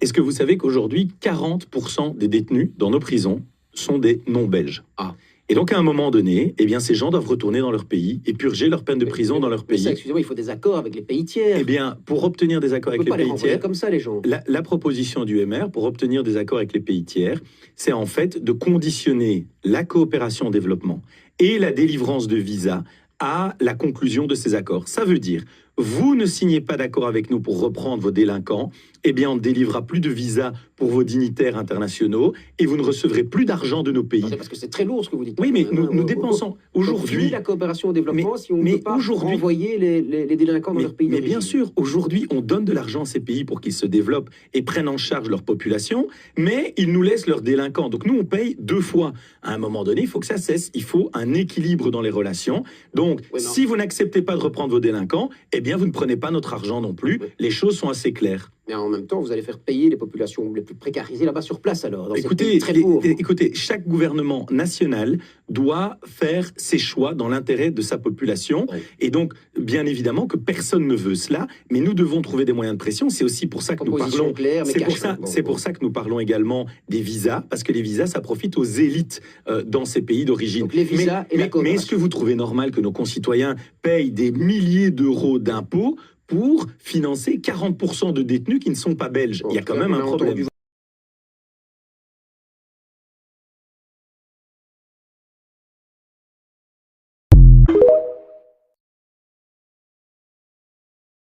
Est-ce que vous savez qu'aujourd'hui, 40% des détenus dans nos prisons sont des non-belges? Ah. Et donc, à un moment donné, eh bien, ces gens doivent retourner dans leur pays et purger leur peine de prison dans leur Mais ça, pays. excusez-moi, il faut des accords avec les pays tiers. Eh bien, pour obtenir des accords On avec peut les pas les pays renvoyer tiers, comme ça, les gens. la proposition du MR pour obtenir des accords avec les pays tiers, c'est en fait de conditionner la coopération au développement et la délivrance de visas à la conclusion de ces accords. Ça veut dire, vous ne signez pas d'accord avec nous pour reprendre vos délinquants, eh bien on ne délivrera plus de visas pour vos dignitaires internationaux et vous ne recevrez plus d'argent de nos pays. C'est parce que c'est très lourd ce que vous dites. Oui, mais quand même, nous hein. dépensons aujourd'hui... Fini la coopération au développement si on ne peut pas aujourd'hui, renvoyer les délinquants dans leur pays mais d'origine. bien sûr, aujourd'hui, on donne de l'argent à ces pays pour qu'ils se développent et prennent en charge leur population, mais ils nous laissent leurs délinquants. Donc nous, on paye 2 fois. À un moment donné, il faut que ça cesse. Il faut un équilibre dans les relations. Donc, Oui, si vous n'acceptez pas de reprendre vos délinquants, eh bien, vous ne prenez pas notre argent non plus. Oui. Les choses sont assez claires. Mais en même temps, vous allez faire payer les populations les plus précarisées là-bas sur place alors, dans ces Écoutez, pays très pauvres. écoutez, chaque gouvernement national doit faire ses choix dans l'intérêt de sa population. Oui. Et donc, bien évidemment que personne ne veut cela, mais nous devons trouver des moyens de pression. C'est aussi pour ça que nous Proposition parlons... claire, mais C'est pour cash, ça, hein. Bon, c'est bon. pour ça que nous parlons également des visas, parce que les visas, ça profite aux élites dans ces pays d'origine. Donc les visas et la mais coopération. est-ce que vous trouvez normal que nos concitoyens payent des milliers d'euros d'impôts pour financer 40% de détenus qui ne sont pas belges? Bon, Il y a en tout quand cas, même on un a problème. entendu